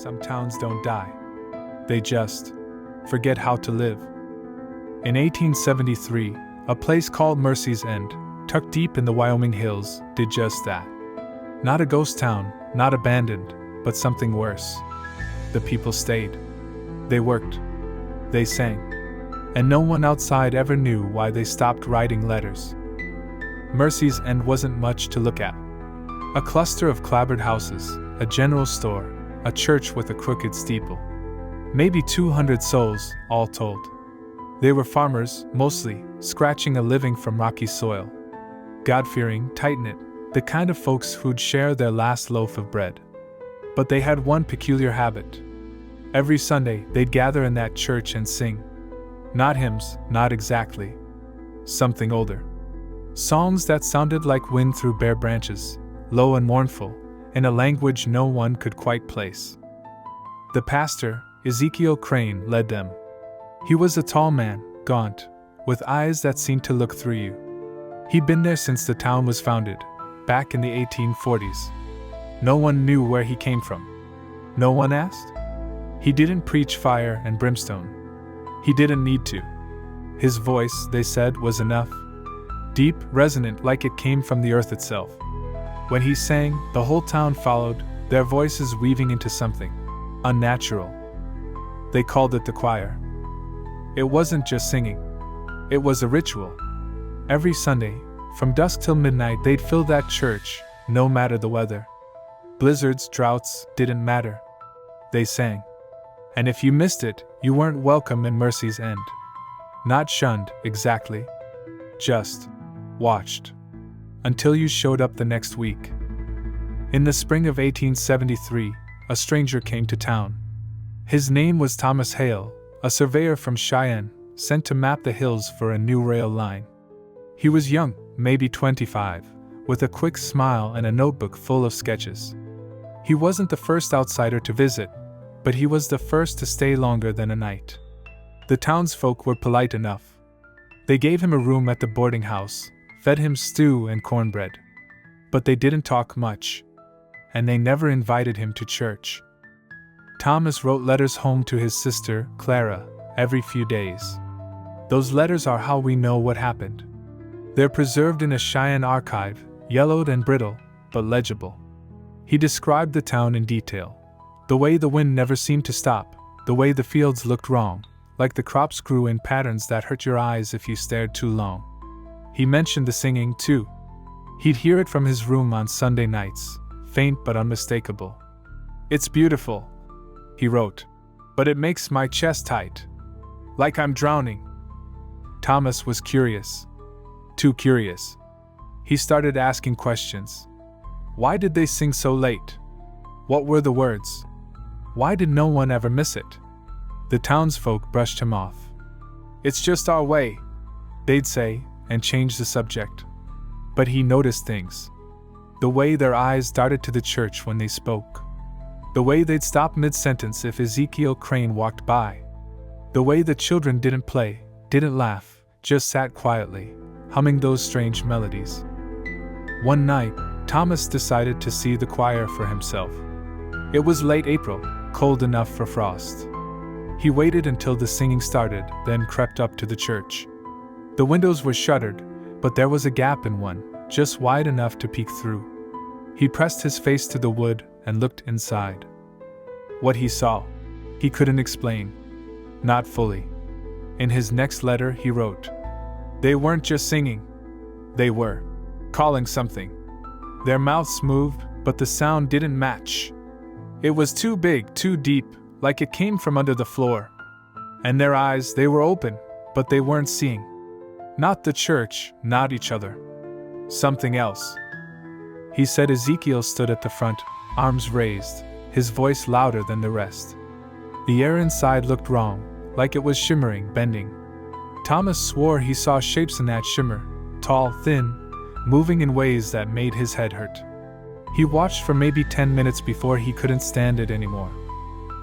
Some towns don't die. They just forget how to live. In 1873, a place called Mercy's End, tucked deep in the Wyoming hills, did just that. Not a ghost town, not abandoned, but something worse. The people stayed. They worked. They sang. And no one outside ever knew why they stopped writing letters. Mercy's End wasn't much to look at. A cluster of clapboard houses, a general store, a church with a crooked steeple. Maybe 200 souls, all told. They were farmers, mostly, scratching a living from rocky soil. God-fearing, tight-knit, the kind of folks who'd share their last loaf of bread. But they had one peculiar habit. Every Sunday, they'd gather in that church and sing. Not hymns, not exactly. Something older. Songs that sounded like wind through bare branches, low and mournful, in a language no one could quite place. The pastor, Ezekiel Crane, led them. He was a tall man, gaunt, with eyes that seemed to look through you. He'd been there since the town was founded, back in the 1840s. No one knew where he came from. No one asked? He didn't preach fire and brimstone. He didn't need to. His voice, they said, was enough. Deep, resonant, like it came from the earth itself. When he sang, the whole town followed, their voices weaving into something unnatural. They called it the choir. It wasn't just singing. It was a ritual. Every Sunday, from dusk till midnight, they'd fill that church, no matter the weather. Blizzards, droughts, didn't matter. They sang. And if you missed it, you weren't welcome in Mercy's End. Not shunned, exactly. Just watched. Until you showed up the next week. In the spring of 1873, a stranger came to town. His name was Thomas Hale, a surveyor from Cheyenne, sent to map the hills for a new rail line. He was young, maybe 25, with a quick smile and a notebook full of sketches. He wasn't the first outsider to visit, but he was the first to stay longer than a night. The townsfolk were polite enough. They gave him a room at the boarding house, fed him stew and cornbread. But they didn't talk much, and they never invited him to church. Thomas wrote letters home to his sister, Clara, every few days. Those letters are how we know what happened. They're preserved in a Cheyenne archive, yellowed and brittle, but legible. He described the town in detail. The way the wind never seemed to stop, the way the fields looked wrong, like the crops grew in patterns that hurt your eyes if you stared too long. He mentioned the singing, too. He'd hear it from his room on Sunday nights, faint but unmistakable. "It's beautiful," he wrote, "but it makes my chest tight. Like I'm drowning." Thomas was curious. Too curious. He started asking questions. Why did they sing so late? What were the words? Why did no one ever miss it? The townsfolk brushed him off. "It's just our way," they'd say, and change the subject. But he noticed things. The way their eyes darted to the church when they spoke. The way they'd stop mid-sentence if Ezekiel Crane walked by. The way the children didn't play, didn't laugh, just sat quietly, humming those strange melodies. One night, Thomas decided to see the choir for himself. It was late April, cold enough for frost. He waited until the singing started, then crept up to the church. The windows were shuttered, but there was a gap in one, just wide enough to peek through. He pressed his face to the wood and looked inside. What he saw, he couldn't explain. Not fully. In his next letter, he wrote, "They weren't just singing. They were calling something. Their mouths moved, but the sound didn't match. It was too big, too deep, like it came from under the floor. And their eyes, they were open, but they weren't seeing. Not the church, not each other. Something else." He said Ezekiel stood at the front, arms raised, his voice louder than the rest. The air inside looked wrong, like it was shimmering, bending. Thomas swore he saw shapes in that shimmer, tall, thin, moving in ways that made his head hurt. He watched for maybe 10 minutes before he couldn't stand it anymore.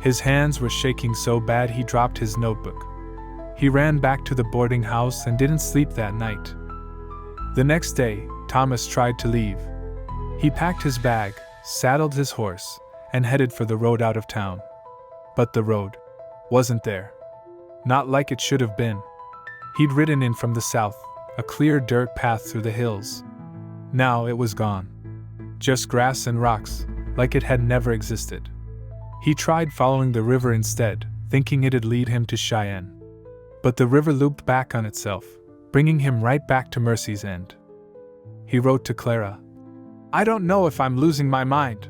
His hands were shaking so bad he dropped his notebook. He ran back to the boarding house and didn't sleep that night. The next day, Thomas tried to leave. He packed his bag, saddled his horse, and headed for the road out of town. But the road wasn't there. Not like it should have been. He'd ridden in from the south, a clear dirt path through the hills. Now it was gone. Just grass and rocks, like it had never existed. He tried following the river instead, thinking it'd lead him to Cheyenne. But the river looped back on itself, bringing him right back to Mercy's End. He wrote to Clara, "I don't know if I'm losing my mind.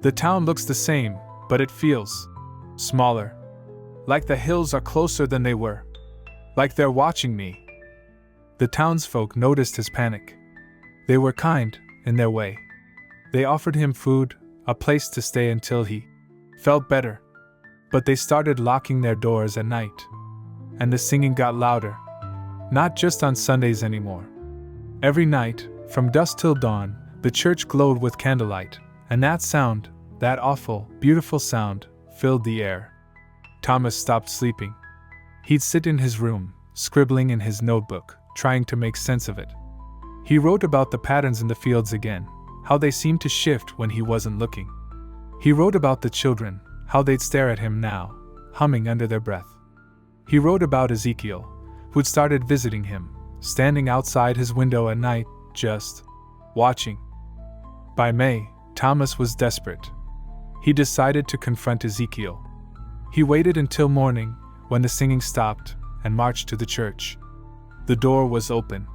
The town looks the same, but it feels smaller. Like the hills are closer than they were. Like they're watching me." The townsfolk noticed his panic. They were kind, in their way. They offered him food, a place to stay until he felt better. But they started locking their doors at night. And the singing got louder. Not just on Sundays anymore. Every night, from dusk till dawn, the church glowed with candlelight, and that sound, that awful, beautiful sound, filled the air. Thomas stopped sleeping. He'd sit in his room, scribbling in his notebook, trying to make sense of it. He wrote about the patterns in the fields again, how they seemed to shift when he wasn't looking. He wrote about the children, how they'd stare at him now, humming under their breath. He wrote about Ezekiel, who'd started visiting him, standing outside his window at night, just watching. By May, Thomas was desperate. He decided to confront Ezekiel. He waited until morning, when the singing stopped, and marched to the church. The door was open.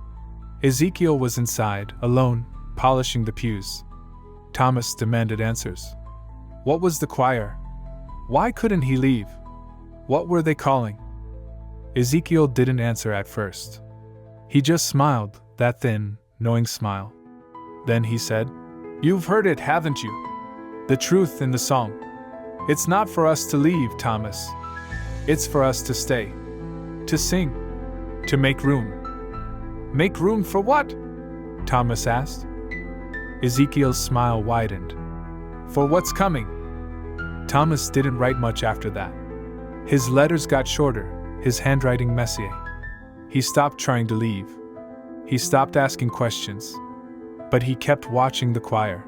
Ezekiel was inside, alone, polishing the pews. Thomas demanded answers. What was the choir? Why couldn't he leave? What were they calling? Ezekiel didn't answer at first. He just smiled, that thin, knowing smile. Then he said, "You've heard it, haven't you? The truth in the song. It's not for us to leave, Thomas. It's for us to stay. To sing. To make room." "Make room for what?" Thomas asked. Ezekiel's smile widened. "For what's coming." Thomas didn't write much after that. His letters got shorter, his handwriting messier. He stopped trying to leave. He stopped asking questions. But he kept watching the choir.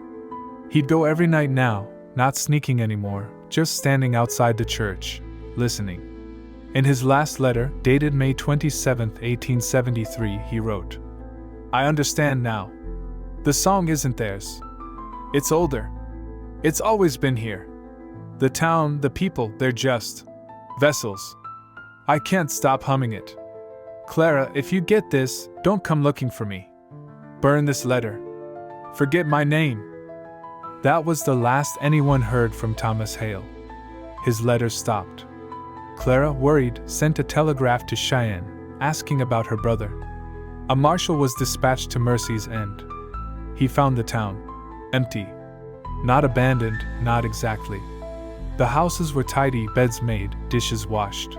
He'd go every night now, not sneaking anymore, just standing outside the church, listening. In his last letter, dated May 27, 1873, he wrote, "I understand now. The song isn't theirs. It's older. It's always been here. The town, the people, they're just vessels. I can't stop humming it. Clara, if you get this, don't come looking for me. Burn this letter. Forget my name." That was the last anyone heard from Thomas Hale. His letters stopped. Clara, worried, sent a telegraph to Cheyenne, asking about her brother. A marshal was dispatched to Mercy's End. He found the town empty. Not abandoned, not exactly. The houses were tidy, beds made, dishes washed.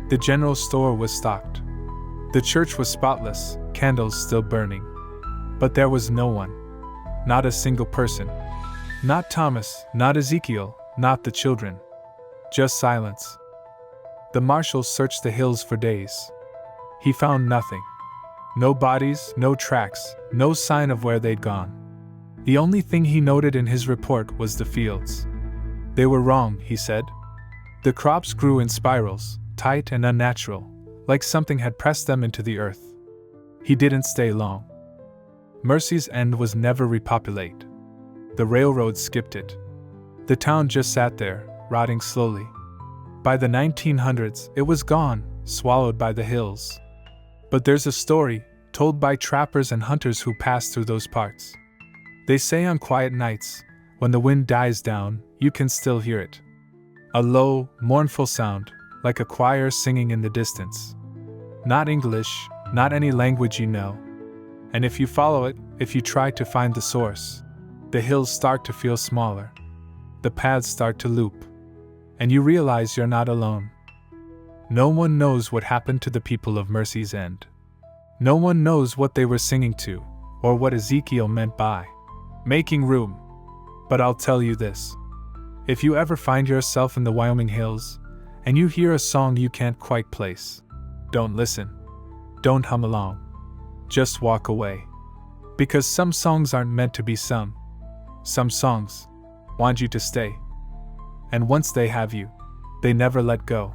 The general store was stocked. The church was spotless, candles still burning. But there was no one. Not a single person. Not Thomas, not Ezekiel, not the children. Just silence. The marshal searched the hills for days. He found nothing. No bodies, no tracks, no sign of where they'd gone. The only thing he noted in his report was the fields. They were wrong, he said. The crops grew in spirals, tight and unnatural, like something had pressed them into the earth. He didn't stay long. Mercy's End was never repopulated. The railroad skipped it. The town just sat there, rotting slowly. By the 1900s, it was gone, swallowed by the hills. But there's a story, told by trappers and hunters who passed through those parts. They say on quiet nights, when the wind dies down, you can still hear it. A low, mournful sound, like a choir singing in the distance. Not English, not any language you know. And if you follow it, if you try to find the source, the hills start to feel smaller. The paths start to loop. And you realize you're not alone. No one knows what happened to the people of Mercy's End. No one knows what they were singing to, or what Ezekiel meant by making room. But I'll tell you this. If you ever find yourself in the Wyoming hills, and you hear a song you can't quite place, don't listen. Don't hum along. Just walk away. Because some songs aren't meant to be sung. Some songs want you to stay. and once they have you, they never let go.